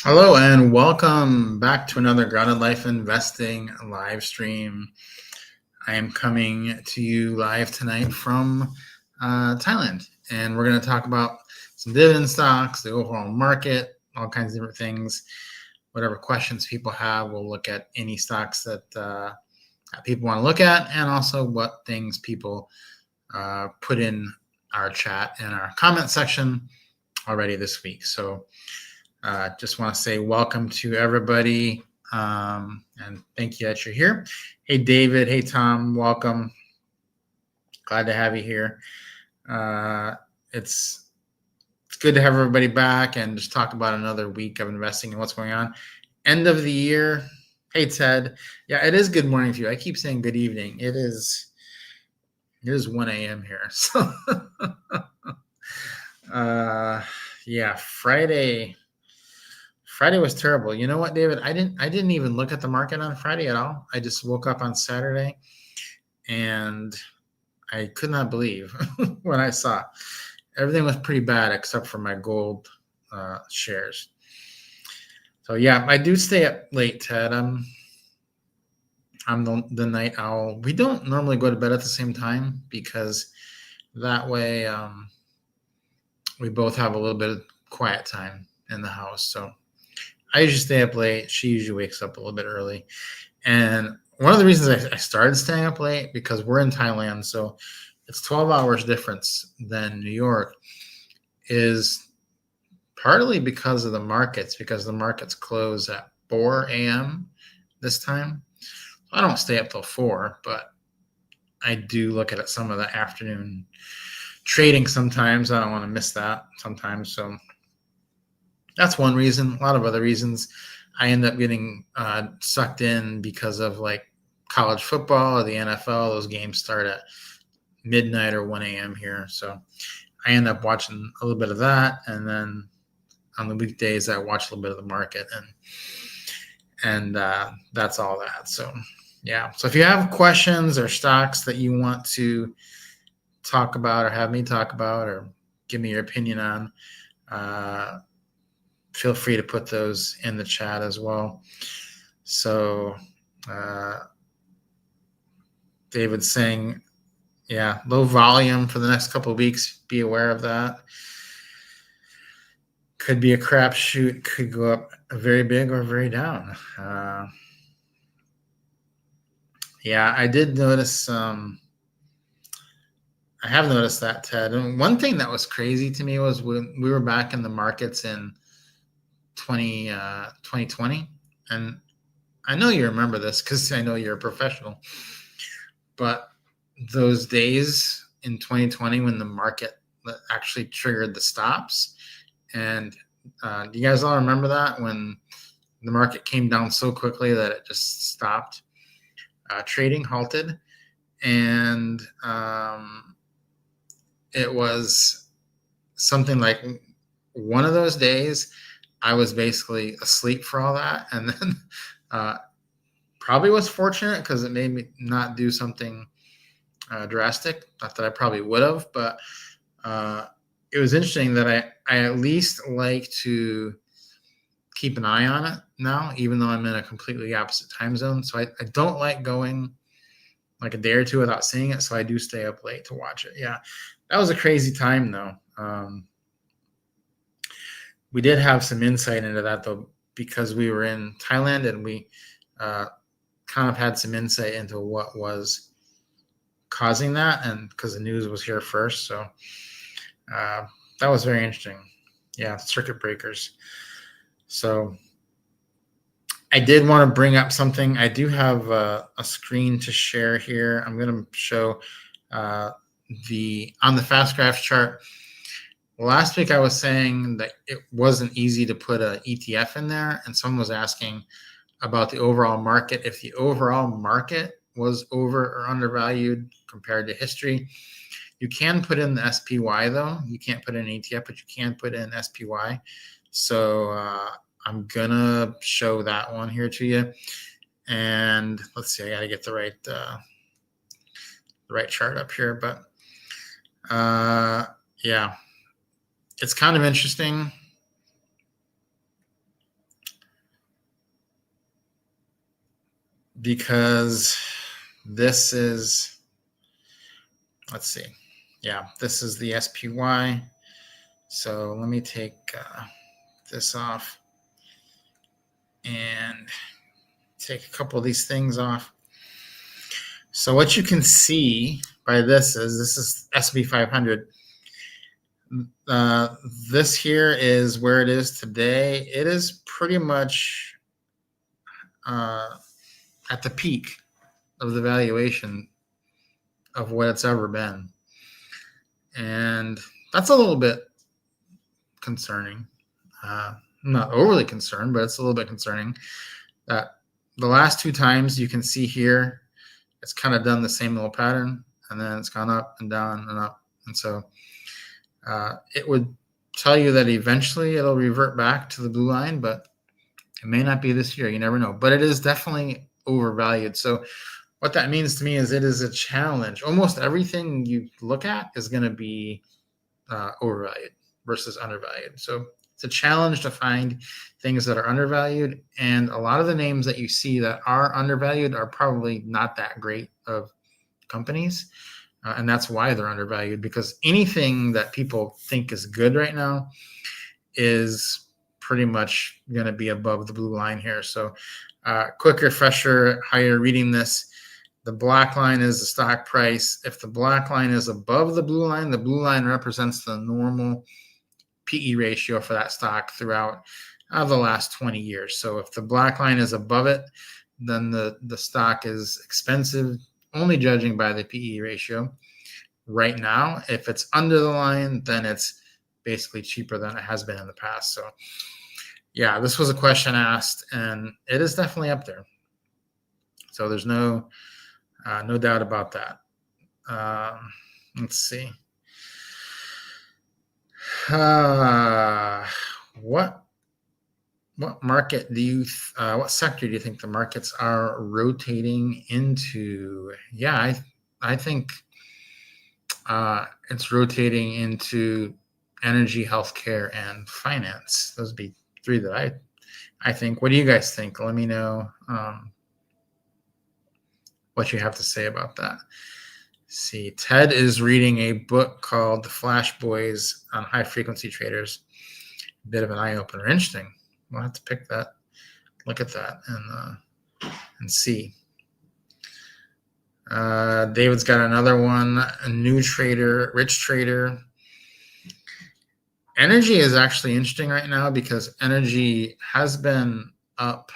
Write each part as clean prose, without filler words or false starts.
Hello and welcome back to another Grounded Life Investing live stream. I am coming to you live tonight from Thailand, and we're going to talk about some dividend stocks, the overall market, all kinds of different things. Whatever questions people have, we'll look at any stocks that people want to look at, and also what things people put in our chat and our comment section already this week. So just want to say welcome to everybody, and thank you that you're here. Hey, David. Hey, Tom. Welcome. Glad to have you here. It's good to have everybody back and just talk about another week of investing and what's going on. End of the year. Hey, Ted. Yeah, it is good morning for you. I keep saying good evening. It is 1 a.m. here. So, yeah, Friday was terrible. You know what, David? I didn't even look at the market on Friday at all. I just woke up on Saturday and I could not believe what I saw. Everything was pretty bad except for my gold shares. So yeah, I do stay up late, Ted. I'm the night owl. We don't normally go to bed at the same time because that way we both have a little bit of quiet time in the house. So I usually stay up late. She usually wakes up a little bit early. And one of the reasons I started staying up late, because we're in Thailand, so it's 12 hours difference than New York, is partly because of the markets, because the markets close at 4 a.m. this time. I don't stay up till 4, but I do look at some of the afternoon trading sometimes. I don't want to miss that sometimes. So that's one reason. A lot of other reasons. I end up getting sucked in because of like college football or the NFL. Those games start at midnight or 1 a.m. here. So I end up watching a little bit of that. And then on the weekdays, I watch a little bit of the market. And that's all that. So, yeah. So if you have questions or stocks that you want to talk about or have me talk about or give me your opinion on, feel free to put those in the chat as well. So David's saying, yeah, low volume for the next couple of weeks. Be aware of that. Could be a crapshoot. Could go up very big or very down. Yeah, I did notice. I have noticed that, Ted. And one thing that was crazy to me was when we were back in the markets in 2020. And I know you remember this because I know you're a professional. But those days in 2020 when the market actually triggered the stops, and do you guys all remember that when the market came down so quickly that it just stopped trading, halted, and it was something like one of those days I was basically asleep for all that, and then probably was fortunate because it made me not do something drastic. Not that I probably would have, but it was interesting that I at least like to keep an eye on it now, even though I'm in a completely opposite time zone. So I don't like going like a day or two without seeing it. So I do stay up late to watch it. Yeah, that was a crazy time though. We did have some insight into that though, because we were in Thailand and we kind of had some insight into what was causing that, and because the news was here first. So that was very interesting. Yeah, circuit breakers. So I did want to bring up something. I do have a screen to share here. I'm going to show on the fast graphs chart. Last week I was saying that it wasn't easy to put an ETF in there, and someone was asking about the overall market, if the overall market was over or undervalued compared to history. You can put in the SPY though. You can't put in ETF, but you can put in SPY. So I'm gonna show that one here to you. And let's see, I gotta get the right chart up here. But yeah, it's kind of interesting. because this is, let's see. Yeah, this is the SPY. So let me take this off and take a couple of these things off. So what you can see by this is S&P 500. This here is where it is today. It is pretty much at the peak of the valuation of what it's ever been. And that's a little bit concerning. I'm not overly concerned, but it's a little bit concerning that the last two times you can see here, it's kind of done the same little pattern, and then it's gone up and down and up. And so it would tell you that eventually it'll revert back to the blue line, but it may not be this year. You never know. But it is definitely overvalued. So what that means to me is it is a challenge. Almost everything you look at is going to be overvalued versus undervalued. So it's a challenge to find things that are undervalued. And a lot of the names that you see that are undervalued are probably not that great of companies. And that's why they're undervalued, because anything that people think is good right now is pretty much going to be above the blue line here. So quick refresher, how you're reading this. The black line is the stock price. If the black line is above the blue line represents the normal PE ratio for that stock throughout the last 20 years. So if the black line is above it, then the stock is expensive, only judging by the PE ratio right now. If it's under the line, then it's basically cheaper than it has been in the past. So yeah, this was a question asked, and it is definitely up there. So there's no doubt about that. Let's see. What market do you? What sector do you think the markets are rotating into? Yeah, I think it's rotating into energy, healthcare, and finance. Those would be three that I think. What do you guys think? Let me know what you have to say about that. See, Ted is reading a book called The Flash Boys on High Frequency Traders. A bit of an eye opener. Interesting. We'll have to pick that, look at that, and see. David's got another one, a new trader, rich trader. Energy is actually interesting right now because energy has been up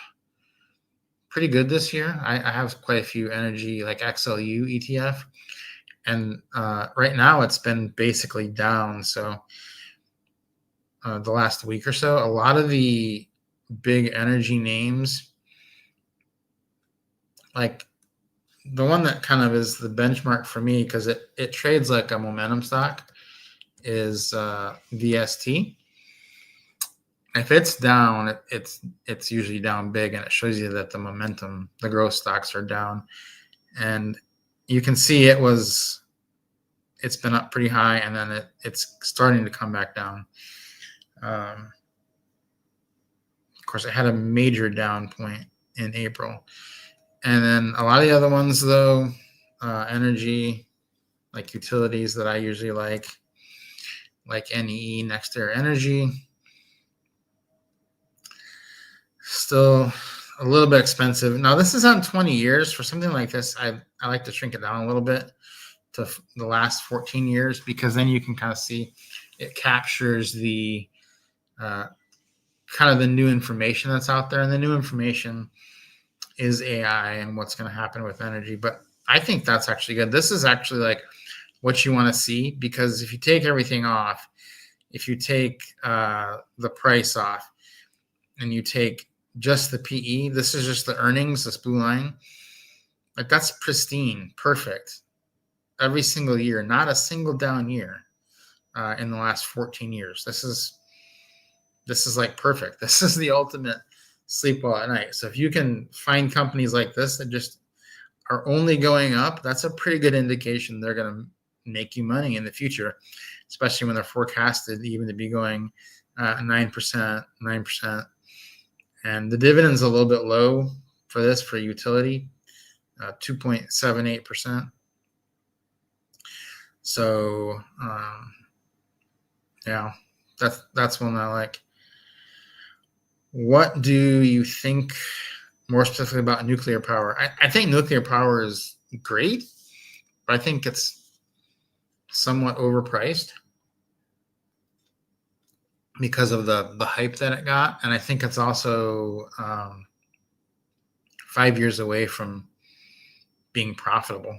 pretty good this year. I have quite a few energy, like XLU ETF. And right now it's been basically down. So the last week or so, a lot of the big energy names, like the one that kind of is the benchmark for me because it trades like a momentum stock, is VST. If it's down, it's usually down big, and it shows you that the momentum, the growth stocks are down. And you can see it's been up pretty high, and then it's starting to come back down. Of course, it had a major down point in April. And then a lot of the other ones, though, energy, like utilities that I usually like NEE, NextEra Energy, still a little bit expensive. Now, this is on 20 years. For something like this, I like to shrink it down a little bit to the last 14 years, because then you can kind of see it captures the kind of the new information that's out there. And the new information is AI and what's going to happen with energy. But I think that's actually good. This is actually like what you want to see, because if you take everything off, if you take the price off and you take just the PE, this is just the earnings, this blue line, like that's pristine, perfect. Every single year, not a single down year in the last 14 years. This is like perfect. This is the ultimate sleep well at night. So if you can find companies like this that just are only going up, that's a pretty good indication they're going to make you money in the future, especially when they're forecasted even to be going 9%. And the dividend's a little bit low for this for utility, 2.78%. So yeah, that's one I like. What do you think more specifically about nuclear power? I think nuclear power is great, but I think it's somewhat overpriced because of the hype that it got, and I think it's also 5 years away from being profitable.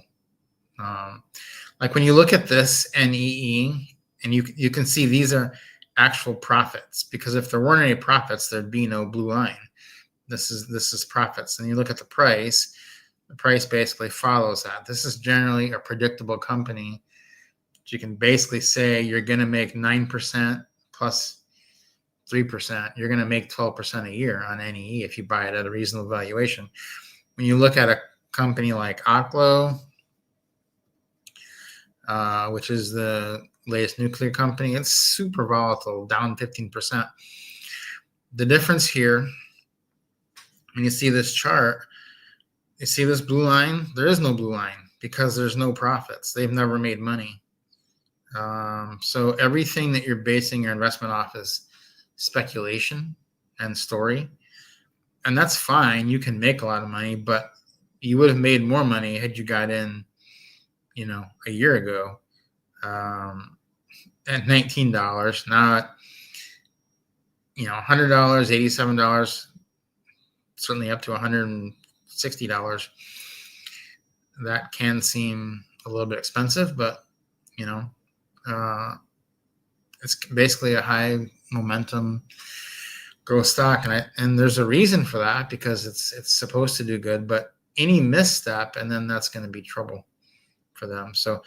Like when you look at this NEE, and you can see these are actual profits, because if there weren't any profits, there'd be no blue line. This is profits, and you look at the price basically follows that. This is generally a predictable company. You can basically say you're going to make 9% plus 3%. You're going to make 12% a year on NEE if you buy it at a reasonable valuation. When you look at a company like Oklo, which is the latest nuclear company, it's super volatile, down 15%. The difference here, when you see this chart, you see this blue line? There is no blue line because there's no profits. They've never made money. So everything that you're basing your investment off is speculation and story. And that's fine. You can make a lot of money, but you would have made more money had you got in, a year ago at $19. Now at, $100, $87, certainly up to $160. That can seem a little bit expensive, but it's basically a high momentum growth stock, and there's a reason for that, because it's supposed to do good, but any misstep and then that's going to be trouble for them. So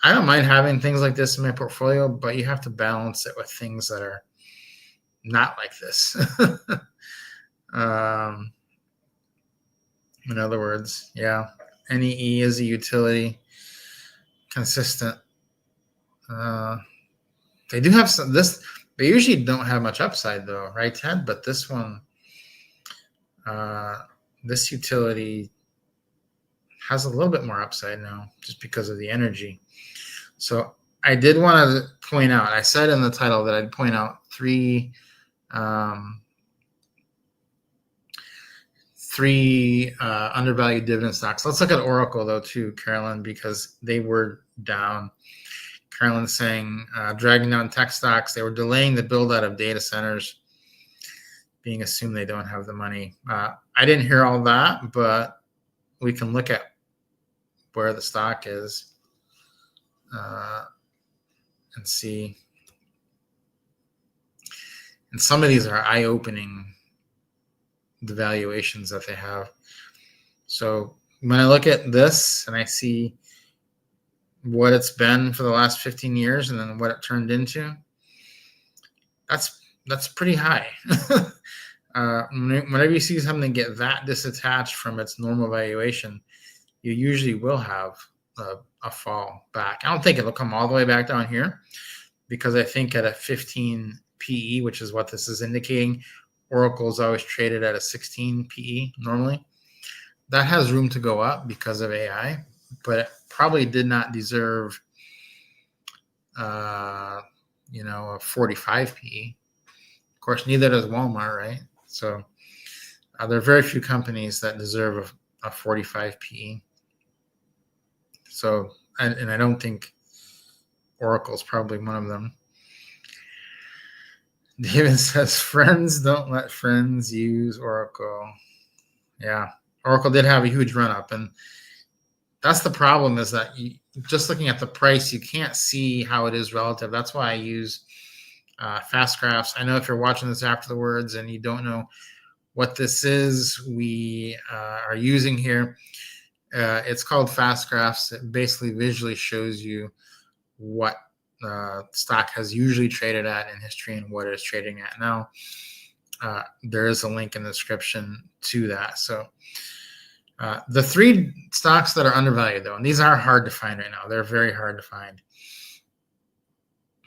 I don't mind having things like this in my portfolio, but you have to balance it with things that are not like this. In other words, yeah, NEE is a utility, consistent. They do have they usually don't have much upside though, right, Ted? But this one, this utility has a little bit more upside now just because of the energy. So I did want to point out, I said in the title that I'd point out three undervalued dividend stocks. Let's look at Oracle though too, Carolyn, because they were down. Carolyn's saying dragging down tech stocks. They were delaying the build out of data centers, being assumed they don't have the money. I didn't hear all that, but we can look at where the stock is and see. And some of these are eye-opening, the valuations that they have. So when I look at this and I see what it's been for the last 15 years and then what it turned into, that's pretty high. Whenever you see something get that disattached from its normal valuation, you usually will have a fall back. I don't think it'll come all the way back down here, because I think at a 15 PE, which is what this is indicating, Oracle is always traded at a 16 PE normally. That has room to go up because of AI, but it probably did not deserve a 45 PE. Of course, neither does Walmart, right? So there are very few companies that deserve a 45 PE. So, and I don't think Oracle is probably one of them. David says, friends don't let friends use Oracle. Yeah, Oracle did have a huge run up, and that's the problem, is that just looking at the price, you can't see how it is relative. That's why I use fast graphs. I know if you're watching this afterwards and you don't know what this is, we are using here. It's called fast graphs. It basically visually shows you what stock has usually traded at in history and what it is trading at now. There is a link in the description to that. So the three stocks that are undervalued, though, and these are hard to find right now. They're very hard to find.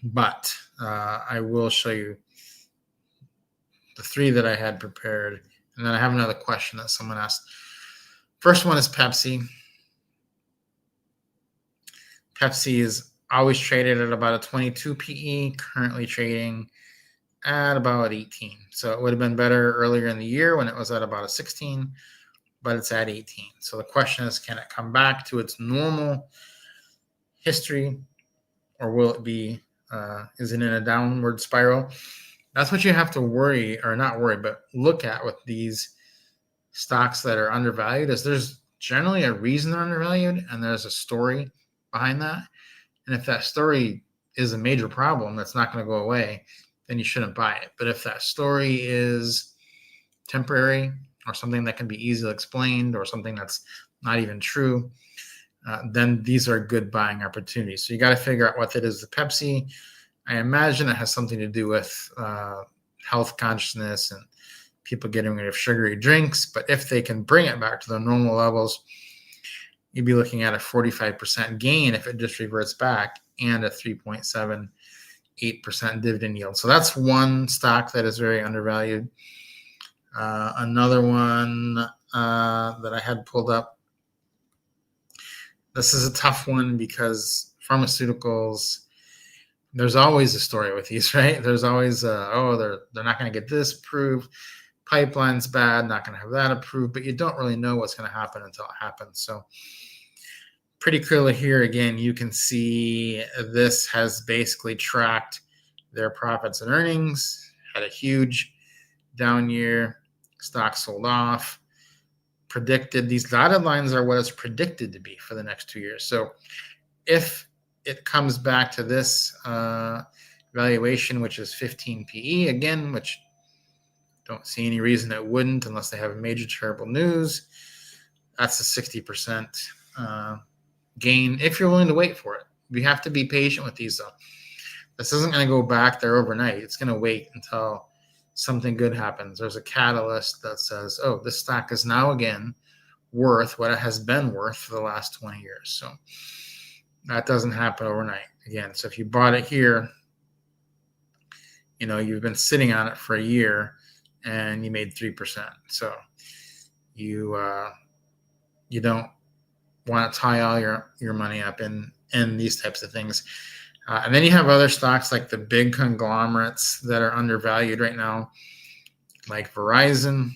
But I will show you the three that I had prepared. And then I have another question that someone asked. First one is Pepsi. Pepsi is always traded at about a 22 PE, currently trading at about 18. So it would have been better earlier in the year when it was at about a 16, but it's at 18. So the question is, can it come back to its normal history, or will it be, is it in a downward spiral? That's what you have to worry, or not worry, but look at with these stocks that are undervalued, is there's generally a reason they're undervalued and there's a story behind that. And if that story is a major problem that's not going to go away, then you shouldn't buy it. But if that story is temporary or something that can be easily explained or something that's not even true, then these are good buying opportunities. So you got to figure out what it is. The Pepsi, I imagine it has something to do with health consciousness and people getting rid of sugary drinks. But if they can bring it back to the normal levels, you'd be looking at a 45% gain if it just reverts back, and a 3.78% dividend yield. So that's one stock that is very undervalued. Another one that I had pulled up. This is a tough one because pharmaceuticals, there's always a story with these, right? There's always, they're not going to get this approved. Pipeline's bad, not going to have that approved, but you don't really know what's going to happen until it happens. So pretty clearly here, again, you can see this has basically tracked their profits and earnings, had a huge down year, stock sold off, predicted. These dotted lines are what it's predicted to be for the next 2 years. So if it comes back to this valuation, which is 15 PE, again, which don't see any reason it wouldn't unless they have major terrible news, that's a 60% gain if you're willing to wait for it. We have to be patient with these, though. This isn't going to go back there overnight. It's going to wait until something good happens. There's a catalyst that says, oh, this stock is now again worth what it has been worth for the last 20 years. So that doesn't happen overnight. Again, so if you bought it here, you've been sitting on it for a year and you made 3%. So you don't want to tie all your money up in these types of things. And then you have other stocks like the big conglomerates that are undervalued right now, like Verizon.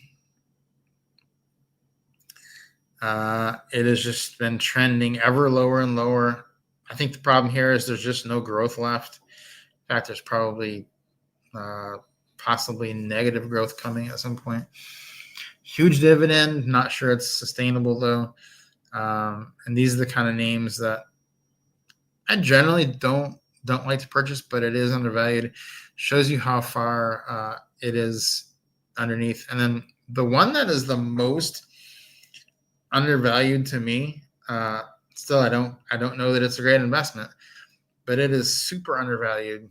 It has just been trending ever lower and lower. I think the problem here is there's just no growth left. In fact, there's probably possibly negative growth coming at some point. Huge dividend. Not sure it's sustainable, though. And these are the kind of names that I generally don't like to purchase, but it is undervalued. Shows you how far it is underneath. And then the one that is the most undervalued to me, still I don't know that it's a great investment, but it is super undervalued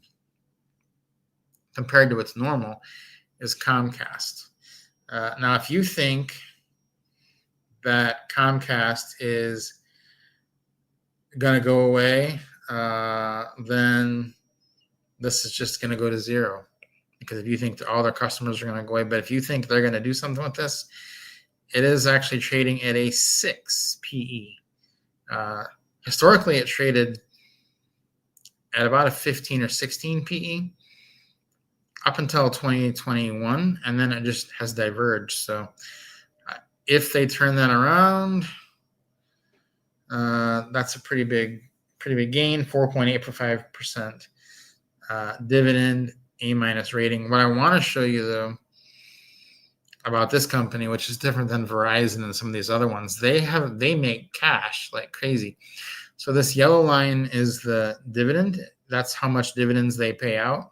compared to its normal, is Comcast. Now, if you think that Comcast is going to go away, then this is just going to go to zero. Because if you think that all their customers are going to go away, but if you think they're going to do something with this, it is actually trading at a 6 PE. Historically, it traded at about a 15 or 16 PE up until 2021, and then it just has diverged. So if they turn that around, that's a pretty big gain, 4.85% dividend, A- rating. What I want to show you, though, about this company, which is different than Verizon and some of these other ones, they make cash like crazy. So this yellow line is the dividend. That's how much dividends they pay out.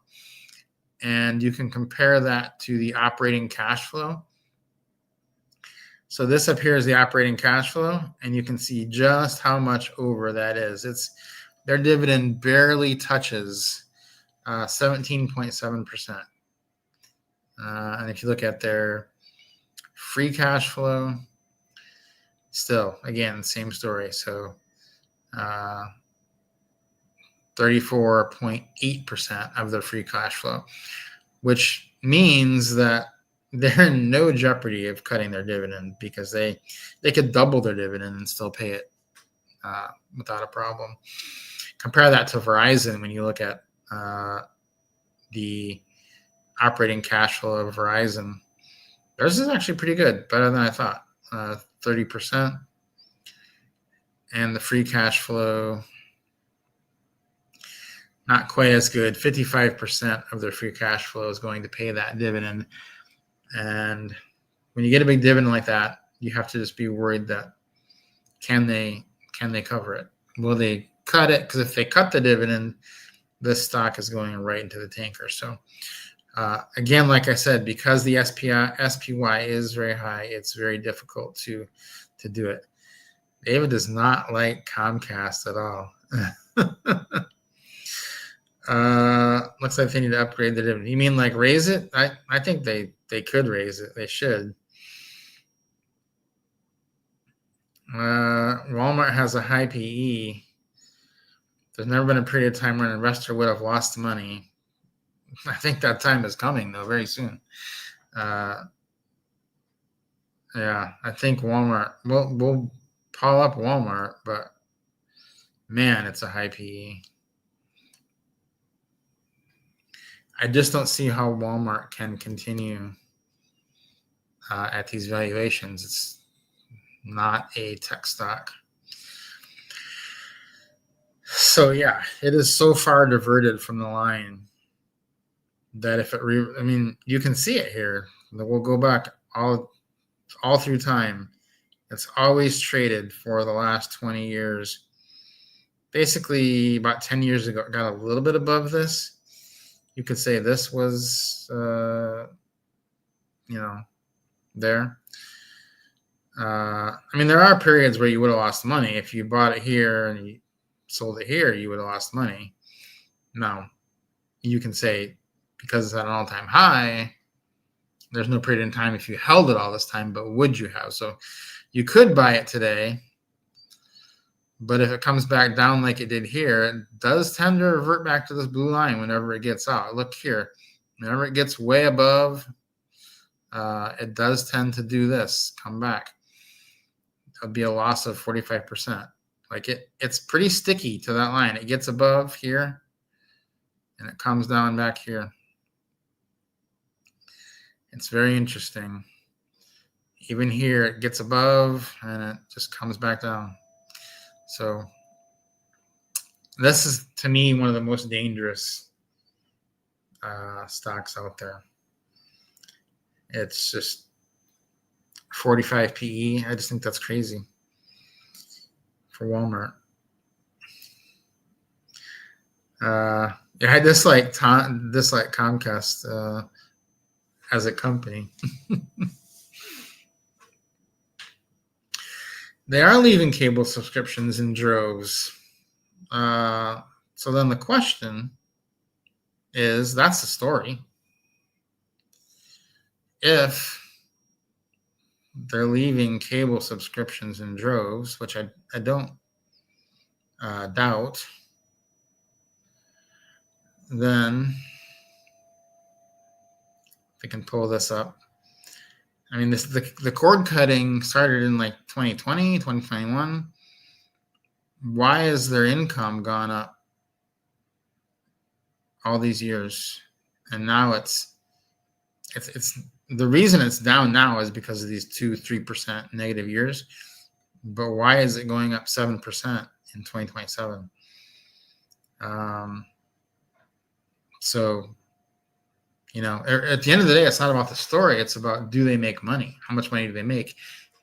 And you can compare that to the operating cash flow. So this up here is the operating cash flow, and you can see just how much over that is. Their dividend barely touches 17.7%. And if you look at their free cash flow, still, again, same story. So 34.8% of their free cash flow, which means that they're in no jeopardy of cutting their dividend because they could double their dividend and still pay it without a problem. Compare that to Verizon when you look at the operating cash flow of Verizon. Theirs is actually pretty good, better than I thought. 30%. And the free cash flow, not quite as good. 55% of their free cash flow is going to pay that dividend. And when you get a big dividend like that, you have to just be worried that can they cover it? Will they cut it? Because if they cut the dividend, this stock is going right into the tanker. So again, like I said, because the SPY is very high, it's very difficult to do it. David does not like Comcast at all. Looks like they need to upgrade the dividend. You mean like raise it? I think they could raise it. They should. Walmart has a high PE. There's never been a period of time where an investor would have lost money. I think that time is coming, though, very soon. Yeah, I think Walmart, we'll call up Walmart, but man, it's a high PE. I just don't see how Walmart can continue at these valuations. It's not a tech stock. So yeah, it is so far diverted from the line that if it you can see it here. We'll go back all through time. It's always traded for the last 20 years. Basically, about 10 years ago, it got a little bit above this. You could say this was, there. There are periods where you would have lost money. If you bought it here and you sold it here, you would have lost money. Now, you can say because it's at an all-time high, there's no period in time if you held it all this time, but would you have? So you could buy it today, but if it comes back down like it did here, it does tend to revert back to this blue line whenever it gets out. Look here. Whenever it gets way above, it does tend to do this, come back. It'll be a loss of 45%. Like it's pretty sticky to that line. It gets above here, and it comes down back here. It's very interesting. Even here, it gets above, and it just comes back down. So this is, to me, one of the most dangerous stocks out there. It's just 45 PE. I just think that's crazy for Walmart. I dislike Comcast as a company. They are leaving cable subscriptions in droves. So then the question is, that's the story. If they're leaving cable subscriptions in droves, which I don't doubt, then they can pull this up. The cord cutting started in like 2020, 2021. Why has their income gone up all these years? And now it's the reason it's down now is because of these 2-3% negative years. But why is it going up 7% in 2027? So, at the end of the day, it's not about the story. It's about, do they make money? How much money do they make?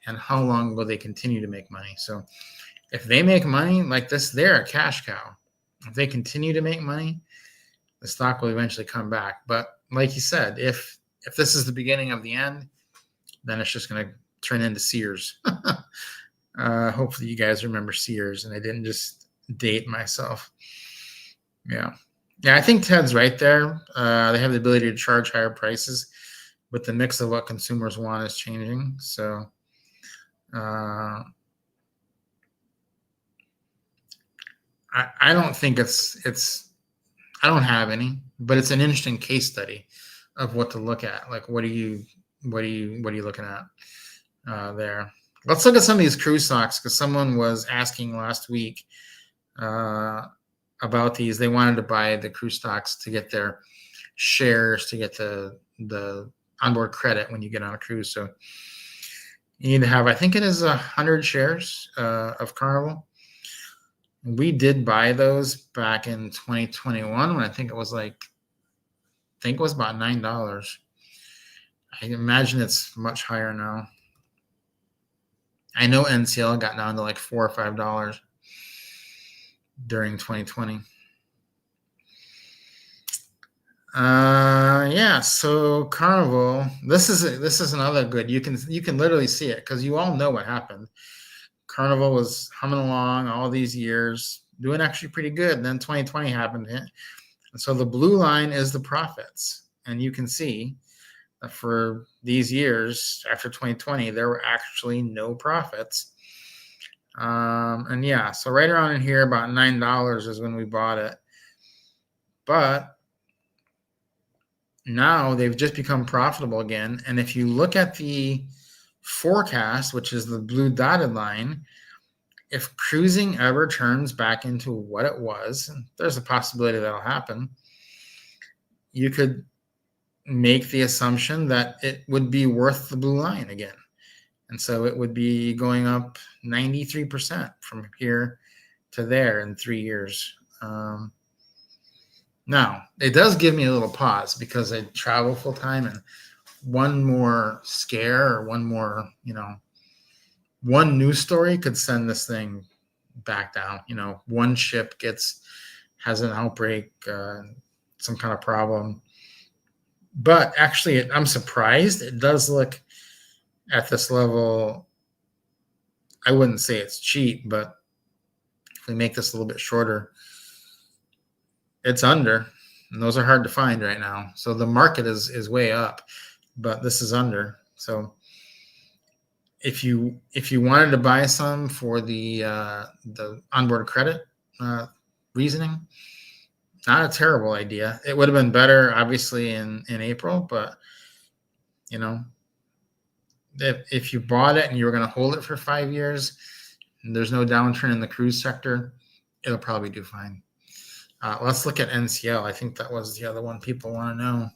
And how long will they continue to make money? So if they make money like this, they're a cash cow. If they continue to make money, the stock will eventually come back. But like you said, if this is the beginning of the end, then it's just going to turn into Sears. Hopefully you guys remember Sears and I didn't just date myself. Yeah, I think Ted's right there. They have the ability to charge higher prices, but the mix of what consumers want is changing. So I don't think it's I don't have any, but it's an interesting case study of what to look at. Like, what do you what are you looking at there? Let's look at some of these cruise stocks, because someone was asking last week about these. They wanted to buy the cruise stocks to get their shares, to get the onboard credit when you get on a cruise. So you need to have, I think it is 100 shares of Carnival. We did buy those back in 2021 when I think it was about $9. I imagine it's much higher now. I know NCL got down to like $4 or $5 during 2020. Yeah, so Carnival, this is another good. You can literally see it, because you all know what happened. Carnival was humming along all these years, doing actually pretty good. And then 2020 happened. And so the blue line is the profits. And you can see that for these years after 2020, there were actually no profits. And yeah, so right around in here, about $9 is when we bought it. But now they've just become profitable again. And if you look at the forecast, which is the blue dotted line, if cruising ever turns back into what it was, and there's a possibility that'll happen, you could make the assumption that it would be worth the blue line again. And so it would be going up 93% from here to there in 3 years. Now, it does give me a little pause, because I travel full time, and one more scare or one more, one news story could send this thing back down. One ship has an outbreak, some kind of problem. But actually, I'm surprised. It does look at this level, I wouldn't say it's cheap, but if we make this a little bit shorter, it's under, and those are hard to find right now. So the market is way up, but this is under. So if you wanted to buy some for the onboard credit reasoning, not a terrible idea. It would have been better, obviously, in April, but if you bought it and you were going to hold it for 5 years, and there's no downturn in the cruise sector, it'll probably do fine. Let's look at NCL. I think that was the other one people want to know.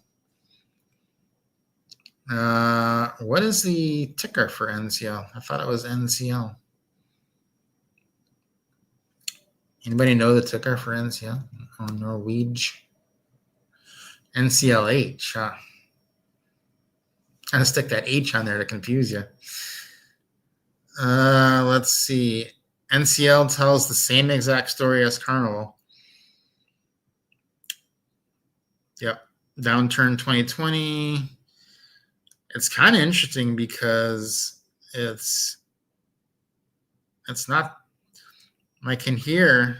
What is the ticker for NCL? I thought it was NCL. Anybody know the ticker for NCL? Oh, Norwegian. NCLH. I'm going to stick that H on there to confuse you. Let's see. NCL tells the same exact story as Carnival. Yep. Downturn 2020. It's kind of interesting, because it's not like in here,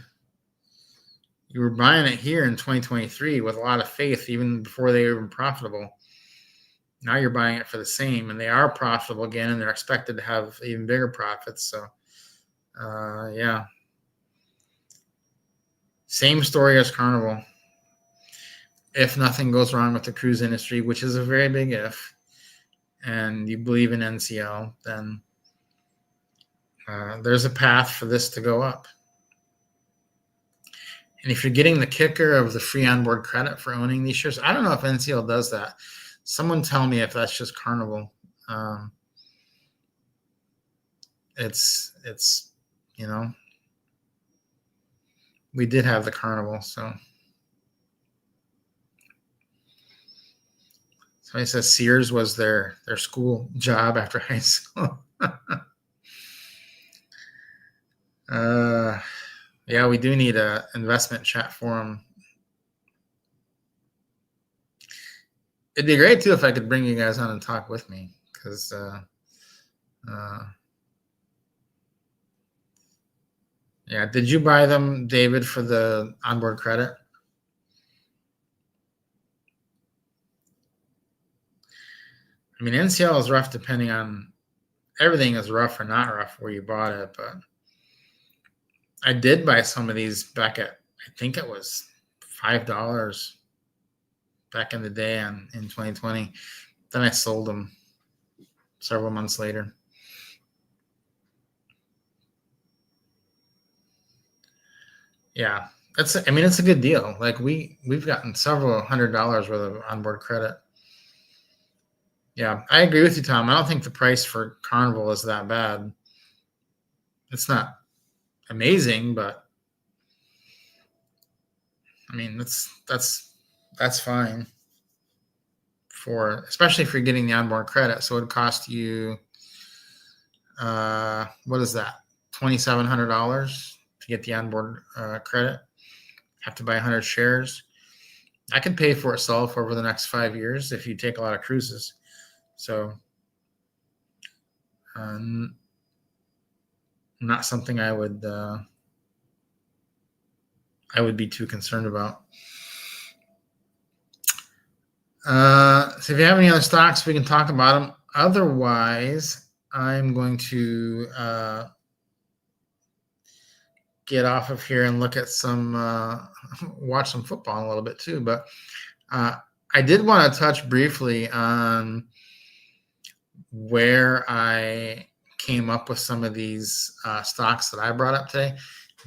you were buying it here in 2023 with a lot of faith, even before they were even profitable. Now you're buying it for the same, and they are profitable again, and they're expected to have even bigger profits. So, yeah. Same story as Carnival. If nothing goes wrong with the cruise industry, which is a very big if, and you believe in NCL, then there's a path for this to go up. And if you're getting the kicker of the free onboard credit for owning these shares, I don't know if NCL does that. Someone tell me if that's just Carnival. It's we did have the Carnival, so. Somebody says Sears was their school job after high school. Yeah, we do need a investment chat forum. It'd be great too if I could bring you guys on and talk with me, because yeah. Did you buy them, David, for the onboard credit? I mean, NCL is rough depending on, everything is rough or not rough where you bought it, but I did buy some of these back at, I think it was $5 back in the day in 2020. Then I sold them. several months later. Yeah, it's a good deal. Like we've gotten several $100s worth of onboard credit. Yeah, I agree with you, Tom. I don't think the price for Carnival is that bad. It's not amazing, but I mean that's fine for, especially if you're getting the onboard credit. So it would cost you what is that, $2,700 to get the onboard credit. Have to buy 100 shares. I could pay for itself over the next 5 years if you take a lot of cruises. So not something I would be too concerned about. So if you have any other stocks, we can talk about them. Otherwise, I'm going to get off of here and look at some, watch some football a little bit too. But I did want to touch briefly on where I came up with some of these stocks that I brought up today.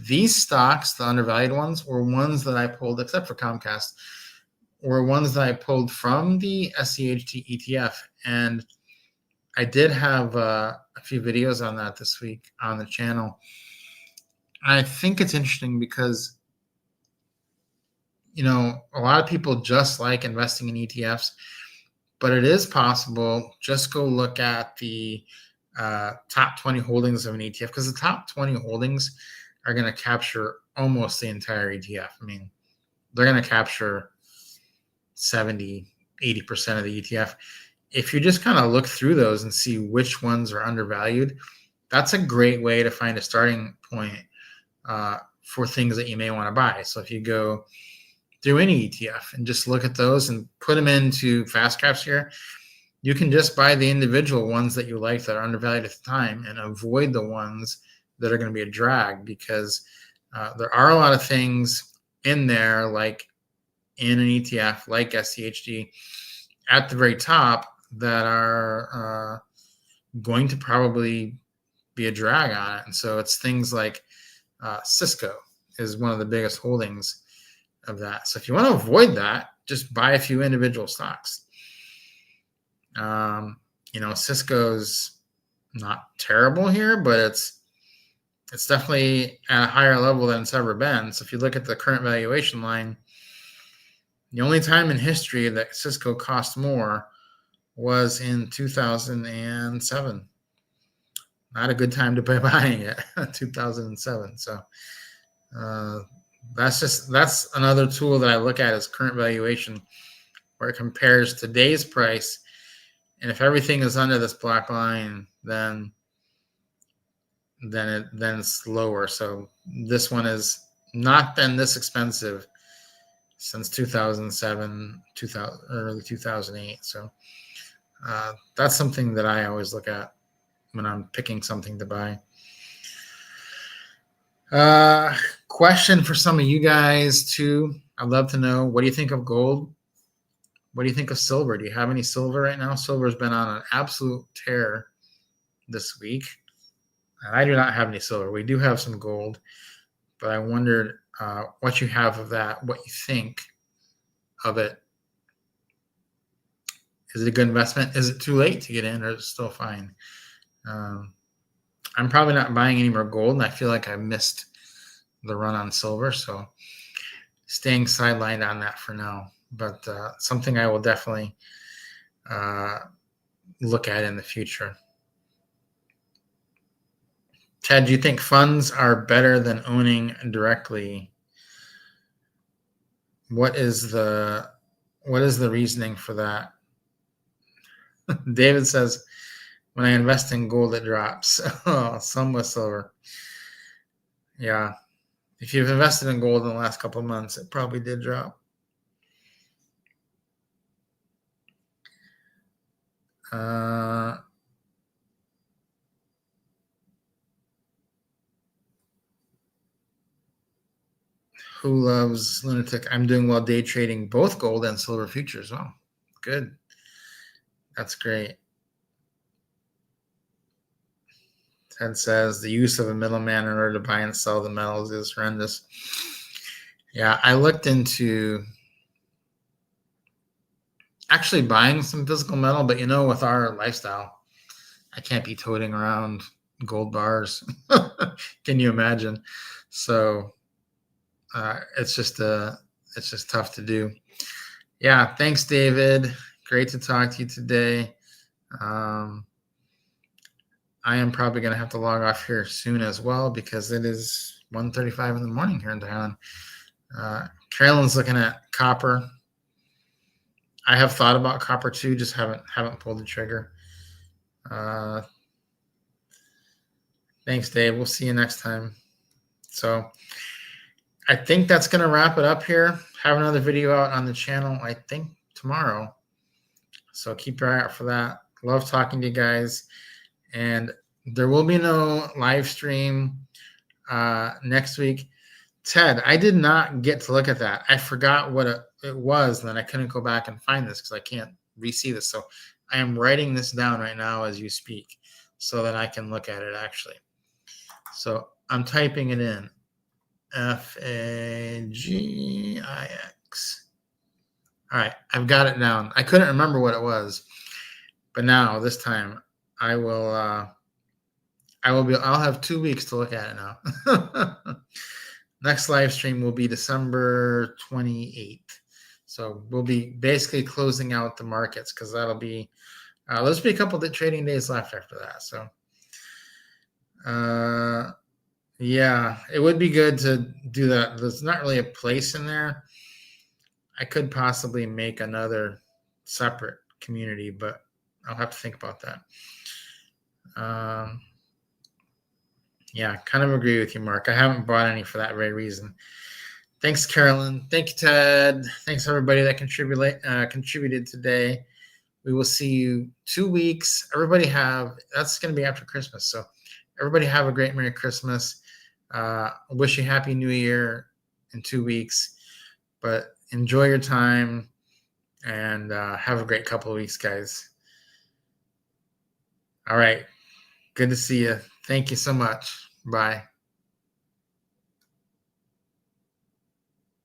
These stocks, the undervalued ones, were ones that I pulled, except for Comcast, were ones that I pulled from the SCHT ETF. And I did have a few videos on that this week on the channel. I think it's interesting because, a lot of people just like investing in ETFs, but it is possible. Just go look at the top 20 holdings of an ETF, because the top 20 holdings are going to capture almost the entire ETF. I mean, they're going to capture 70, 80% of the ETF. If you just kind of look through those and see which ones are undervalued, that's a great way to find a starting point for things that you may want to buy. So if you go through any ETF and just look at those and put them into fast caps here, you can just buy the individual ones that you like that are undervalued at the time and avoid the ones that are going to be a drag, because there are a lot of things in there, like in an ETF like SCHD at the very top, that are going to probably be a drag on it. And so it's things like Cisco is one of the biggest holdings of that. So if you want to avoid that, just buy a few individual stocks. Cisco's not terrible here, but it's definitely at a higher level than it's ever been. So if you look at the current valuation line, the only time in history that Cisco cost more was in 2007. Not a good time to be buying it, 2007. So that's another tool that I look at, is current valuation, where it compares today's price, and if everything is under this black line, then it's lower. So this one has not been this expensive since 2007, early 2008. So that's something that I always look at when I'm picking something to buy. Question for some of you guys too. I'd love to know, what do you think of gold? What do you think of silver? Do you have any silver right now? Silver's been on an absolute tear this week. And I do not have any silver. We do have some gold, but I wondered what you have of that, what you think of it. Is it a good investment? Is it too late to get in, or is it still fine? I'm probably not buying any more gold, and I feel like I missed the run on silver, so staying sidelined on that for now. But something I will definitely look at in the future. Ted, do you think funds are better than owning directly? What is the reasoning for that? David says, when I invest in gold, it drops. Oh, some with silver. Yeah. If you've invested in gold in the last couple of months, it probably did drop. Who loves lunatic? I'm doing well day trading both gold and silver futures. Wow, good. That's great. Ted says the use of a middleman in order to buy and sell the metals is horrendous. Yeah, I looked into actually buying some physical metal, but with our lifestyle, I can't be toting around gold bars. Can you imagine? So it's just tough to do. Yeah, thanks, David. Great to talk to you today. I am probably going to have to log off here soon as well because it is 1:35 in the morning here in Thailand. Carolyn's looking at copper. I have thought about copper too, just haven't pulled the trigger. Thanks, Dave. We'll see you next time. So I think that's going to wrap it up here. Have another video out on the channel, I think, tomorrow. So keep your eye out for that. Love talking to you guys. And there will be no live stream next week. Ted, I did not get to look at that. I forgot what it was, and then I couldn't go back and find this because I can't re-see this. So I am writing this down right now as you speak so that I can look at it actually. So I'm typing it in. FAGIX. All right, I've got it down. I couldn't remember what it was, but now this time I'll have 2 weeks to look at it now. Next live stream will be December 28th. So we'll be basically closing out the markets because that'll be there's be a couple of trading days left after that. So yeah, it would be good to do that. There's not really a place in there. I could possibly make another separate community, but I'll have to think about that. Yeah, kind of agree with you, Mark. I haven't bought any for that very reason. Thanks, Carolyn. Thank you, Ted. Thanks, everybody that contributed today. We will see you 2 weeks. That's going to be after Christmas. So everybody have a great Merry Christmas. Wish you Happy New Year in 2 weeks. But enjoy your time and have a great couple of weeks, guys. All right. Good to see you. Thank you so much. Bye.